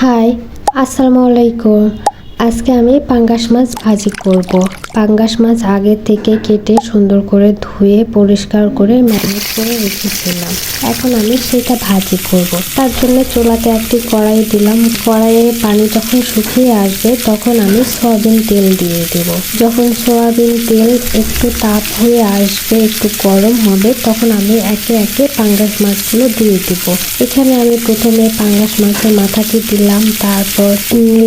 High, আসসালামু আলাইকুম। আজকে আমি পাঙ্গাস মাছ ভাজি করব। পাঙ্গাস মাছ আগে থেকে কেটে সুন্দর করে ধুয়ে পরিষ্কার করে ম্যারিনেট করে রেখেছিলাম। এখন আমি সেটা ভাজি করব। তার জন্য চুলাতে একটি কড়াই দিলাম। কড়াইয়ে পানি যখন শুকিয়ে আসবে তখন আমি সয়াবিন তেল দিয়ে দেব। যখন সয়াবিন তেল একটু তাপ হয়ে আসবে, একটু গরম হবে, তখন আমি একে একে পাঙ্গাস মাছগুলো দিয়ে দেব। এখানে আমি প্রথমে পাঙ্গাস মাছের মাথাটি দিলাম, তারপর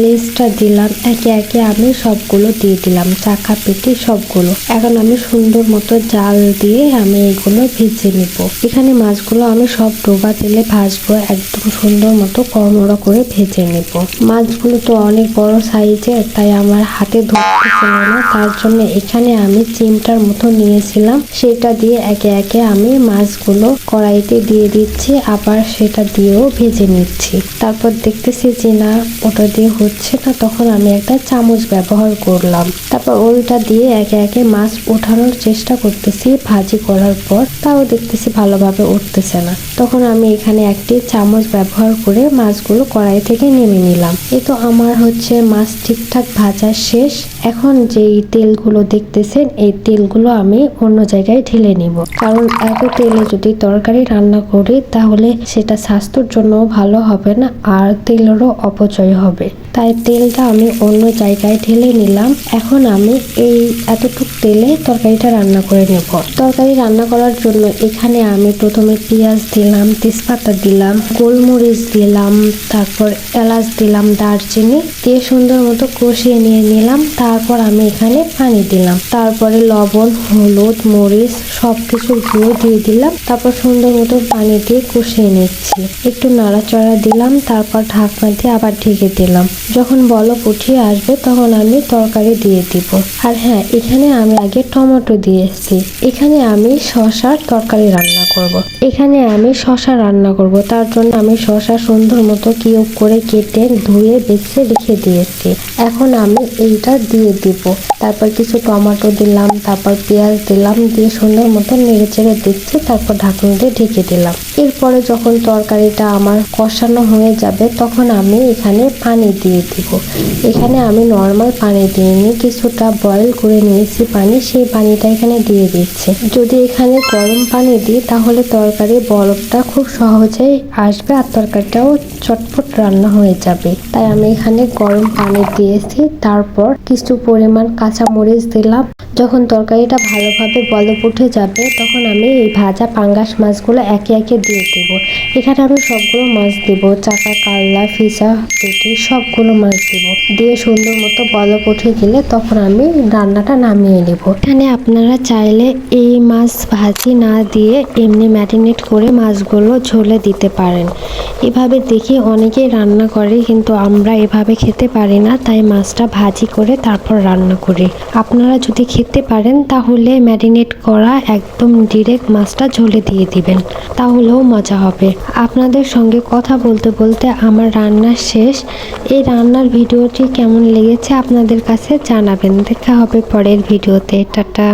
লেজটা দিলাম। একে একে আমি সবগুলো দিয়ে দিলাম, চাকা পেটি সবগুলো। এখন আমি সুন্দর মতো জাল দিয়ে আমি এগুলো ভেজে নিব। এখানে মাছগুলো আমি সব ডোবা তেলে ভাজবো, একদম সুন্দর মতো কড়মড়া করে ভেজে নিব। মাছগুলো তো অনেক বড় সাইজের, তাই আমার হাতে ধরতে ছিল না। তার জন্য এখানে আমি চিমটার মতো নিয়েছিলাম, সেটা দিয়ে একে একে আমি মাছগুলো কড়াইতে দিয়ে দিচ্ছি, আবার সেটা দিয়েও ভেজে নিচ্ছি। তারপর দেখতেছি যে না, ওটা দিয়ে হচ্ছে না, তখন আমি একটা চামচ ব্যবহার করলাম। তারপর ওইটা দিয়ে একে একে মাছ ওঠানোর চেষ্টা করতেছি ভাজি করার পর, তাও দেখতেছি ভালোভাবে উঠতেছে না। তখন আমি এখানে একটি চামচ ব্যবহার করে মাছগুলো কড়াই থেকে নেমে নিলাম। এ তো আমার হচ্ছে মাছ ঠিকঠাক ভাজা শেষ। এখন যেই তেলগুলো দেখতেছেন, এই তেলগুলো আমি অন্য জায়গায় ঢেলে নিব, কারণ এত তেলে যদি তরকারি রান্না করি তাহলে সেটা স্বাস্থ্যের জন্য ভালো হবে না, আর তেলেরও অপচয় হবে। তাই তেলটা আমি অন্য জায়গায় ঢেলে নিলাম। এখন আমি এই এতটুক তেলে তরকারিটা রান্না করে নেব। তরকারি রান্না করার জন্য এখানে আমি প্রথমে পেঁয়াজ দিলাম, তেজপাতা দিলাম, গোলমরিচ দিলাম, তারপর এলাচ দিলাম, দারচিনি দিয়ে সুন্দর মতো কষিয়ে নিয়ে নিলাম। তারপর আমি এখানে পানি দিলাম, তারপরে লবণ, হলুদ, মরিচ সবকিছু গুঁড়ো দিয়ে দিলাম। তারপর সুন্দর মতো পানি দিয়ে কষিয়ে নিচ্ছি, একটু নাড়াচাড়া দিলাম, তারপর ঢাকনা দিয়ে আবার ঢেকে দিলাম। যখন বলক উঠিয়ে আসবে তখন আমি তরকারি দিয়ে দিব। আর হ্যাঁ, এখানে আমি আগে টমেটো দিয়েছি। এখানে আমি শসার তরকারি রান্না করব। তার জন্য আমি শসা সুন্দর মতো কিউব করে কেটে ধুয়ে বেছে রেখে দিয়েছি। এখন আমি এইটা দিয়ে দিব। তারপর কিছু টমেটো দিলাম, তারপর পেঁয়াজ দিলাম, দিয়ে সুন্দর মতো নেড়ে চেড়ে দিচ্ছি। তারপর ঢাকনা দিয়ে ঢেকে দিলাম। এরপরে যখন তরকারিটা আমার কষানো হয়ে যাবে তখন আমি এখানে পানি দিয়ে দিব। এখানে আমি নর্মাল পানি দিইনি, কিছুটা বয়েল করে নিয়েছি পানি, সেই পানিটা এখানে দিয়ে দিচ্ছি। যদি এখানে গরম পানি দিই তাহলে তরকারি বলকটা খুব সহজেই আসবে আর তরকারিটাও চটপট রান্না হয়ে যাবে। তাই আমি এখানে গরম পানি দিয়েছি। তারপর কিছু পরিমাণ কাঁচামরিচ দিলাম। যখন তরকারিটা ভালোভাবে বলক উঠে যাবে তখন আমি এই ভাজা পাঙ্গাস মাছগুলো একে একে দিয়ে দেব। এখানে আমি সবগুলো মাছ দেব, চাকা, কাল্লা, ফিসা, পেটি সবগুলো মাছ দেব। দিয়ে সুন্দর মতো বলক উঠে গেলে তখন আমি রান্নাটা নামিয়ে নেব। এখানে আপনারা চাইলে এই মাছ ভাজি না দিয়ে এমনি ম্যারিনেট করে মাছগুলো ঝোলে দিতে পারেন। এভাবে দেখি অনেকেই রান্না করে, কিন্তু আমরা এভাবে খেতে পারি না, তাই মাছটা ভাজি করে তারপর রান্না করি। আপনারা যদি খেতে পারেন তাহলে ম্যারিনেট করা একদম ডিরেক্ট মাছটা ঝোলে দিয়ে দিবেন, তাহলেও মজা হবে। আপনাদের সঙ্গে কথা বলতে বলতে আমার রান্না শেষ। এই রান্নার ভিডিওটি কেমন লেগেছে আপনাদের কাছে জানাবেন। দেখা হবে পরের ভিডিওতে। টাটা।